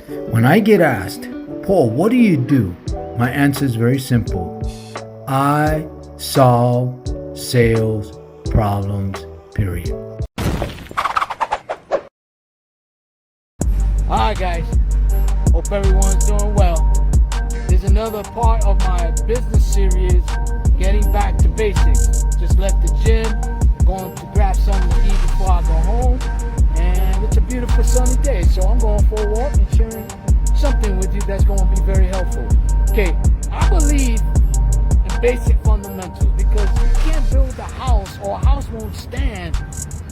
When I get asked, Paul, what do you do? My answer is very simple. I solve sales problems, period. Alright guys, hope everyone's doing well. There's another part of my business series, Getting Back to Basics. Just left the gym, going to grab something to eat before I go home, and it's a beautiful sunny day, so I'm going for a walk and sharing something with you that's going to be very helpful. Okay, I believe in basic fundamentals because you can't build a house, or a house won't stand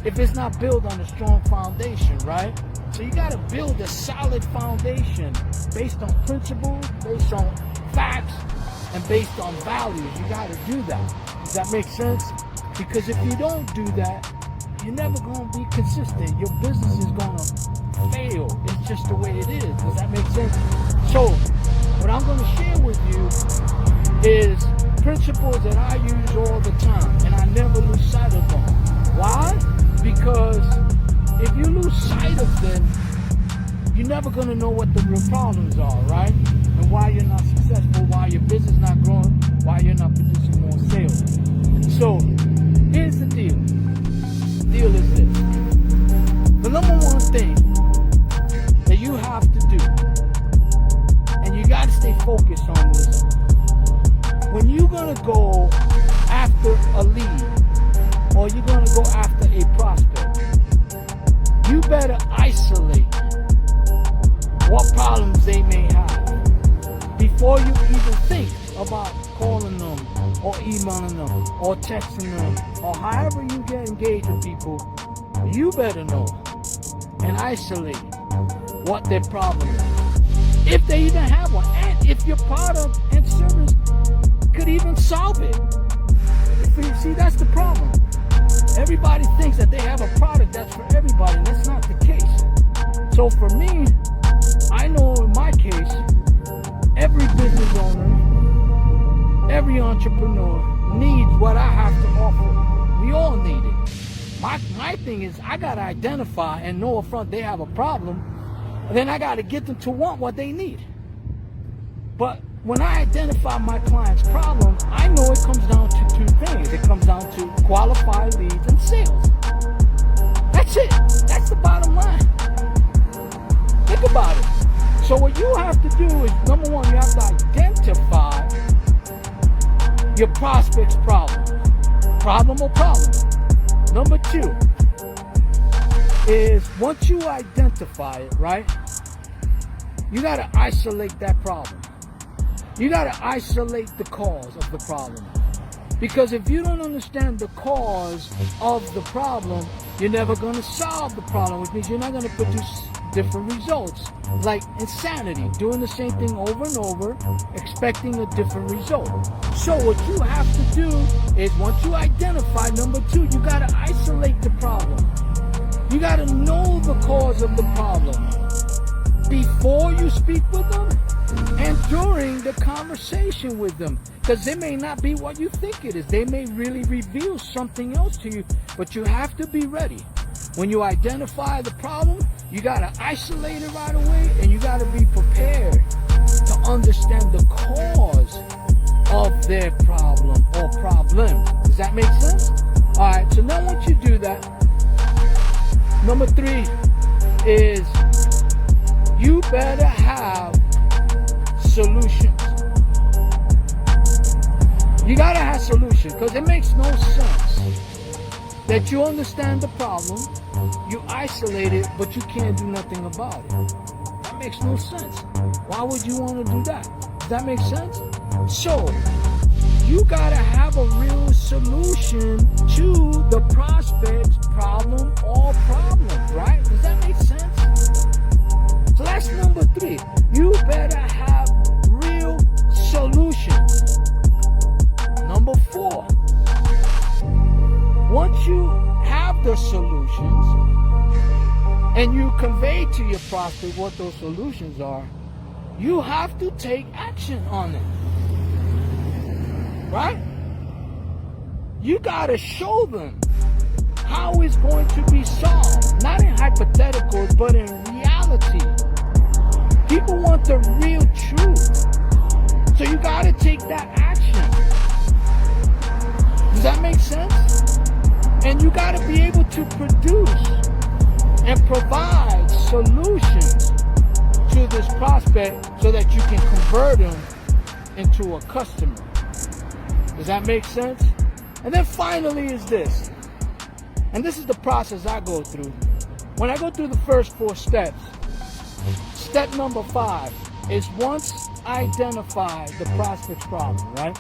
if it's not built on a strong foundation, right? So you got to build a solid foundation based on principles, based on facts, and based on values. You got to do that. Does that make sense? Because if you don't do that, you're never going to be consistent. Your business is going to fail. It's just the way it is. Does that make sense? So what I'm going to share with you is principles that I use all the time, and I never lose sight of them. Why? Because if you lose sight of them, you're never going to know what the real problems are, right? And why you're not successful, why your business not growing, why you're not producing more sales. So here's the deal. The deal is this. The number one thing that you have to do, and you got to stay focused on this, when you're going to go after a lead, or you're going to go after a prospect, you better isolate what problems they may have before you even think about calling them or emailing them or texting them or however you get engaged with people. You better know and isolate what their problem is, if they even have one, and if your product and service could even solve it. See, that's the problem. Everybody thinks that they have a product that's for everybody, and that's not the case. So for me, I know in my case, every business owner, every entrepreneur needs what I have to offer. We all need it. My thing is, I got to identify and know up front they have a problem, and then I got to get them to want what they need. But when I identify my client's problem, I know it comes down to two things. It comes down to qualified leads and sales. That's it. That's the bottom line. Think about it. So what you have to do is, number one, you have to identify your prospect's problem. Problem or problem. Number two is, once you identify it, right, you got to isolate that problem. You got to isolate the cause of the problem. Because if you don't understand the cause of the problem, you're never going to solve the problem, which means you're not going to produce different results. Like insanity, doing the same thing over and over, expecting a different result. So what you have to do is, once you identify, number two, you got to isolate the problem. You got to know the cause of the problem before you speak with them and during the conversation with them, because they may not be what you think it is. They may really reveal something else to you, but you have to be ready. When you identify the problem, you got to isolate it right away, and you got to be prepared to understand the cause of their problem or problem. Does that make sense? All right, so now once you do that, number three is, you better have solutions. You gotta have solutions, because it makes no sense that you understand the problem, you isolate it, but you can't do nothing about it. That makes no sense. Why would you want to do that? Does that make sense? So you gotta have a real solution to the prospect's problem or problems, right? Does that make sense? So that's number three. You better have real solutions. Number four, once you have the solutions and you convey to your prospect what those solutions are, you have to take action on it. Right? You gotta show them how it's going to be solved. Not in hypotheticals, but in reality. want the real truth. So you gotta take that action. Does that make sense? And you gotta be able to produce and provide solutions to this prospect so that you can convert them into a customer. Does that make sense? And then finally is this. And this is the process I go through. When I go through the first 4 steps, step number 5 is once I identify the prospect's problem, right?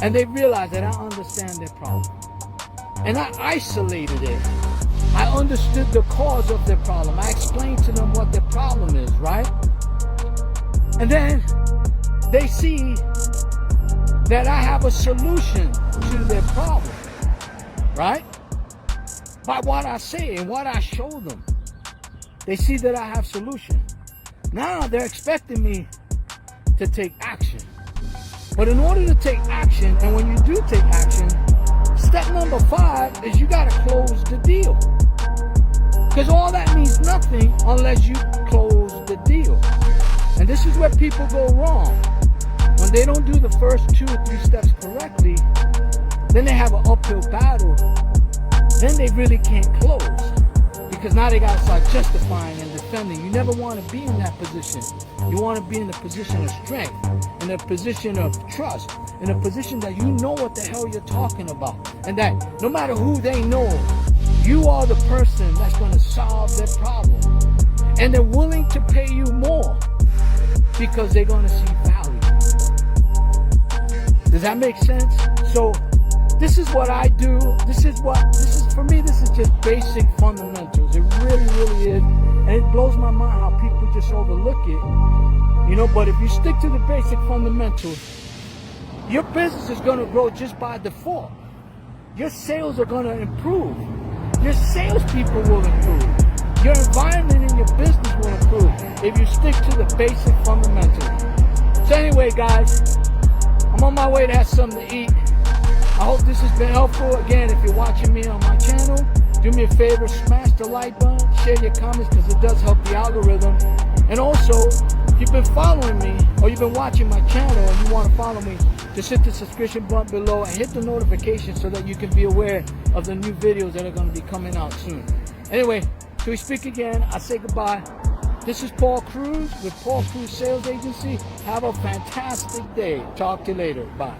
And they realize that I understand their problem. And I isolated it. I understood the cause of their problem. I explained to them what their problem is, right? And then they see that I have a solution to their problem, right? By what I say and what I show them. They see that I have solution. Now they're expecting me to take action. But in order to take action, and when you do take action, step number 5 is you gotta close the deal. Because all that means nothing unless you close the deal. And this is where people go wrong. When they don't do the first 2 or 3 steps correctly, then they have an uphill battle. Then they really can't close. Because now they gotta start justifying and defending. You never want to be in that position. You want to be in the position of strength, in a position of trust, in a position that you know what the hell you're talking about. And that no matter who they know, you are the person that's going to solve their problem. And they're willing to pay you more because they're going to see value. Does that make sense? So this is what I do. For me, this is just basic fundamentals. It really, really is. And it blows my mind how people just overlook it. You know, but if you stick to the basic fundamentals, your business is going to grow just by default. Your sales are going to improve. Your salespeople will improve. Your environment in your business will improve if you stick to the basic fundamentals. So anyway, guys, I'm on my way to have something to eat. I hope this has been helpful. Again, if you're watching me on my channel, do me a favor, smash the like button, share your comments because it does help the algorithm. And also, if you've been following me or you've been watching my channel and you want to follow me, just hit the subscription button below and hit the notification so that you can be aware of the new videos that are going to be coming out soon. Anyway, till we speak again, I say goodbye. This is Paul Cruz with Paul Cruz Sales Agency. Have a fantastic day. Talk to you later. Bye.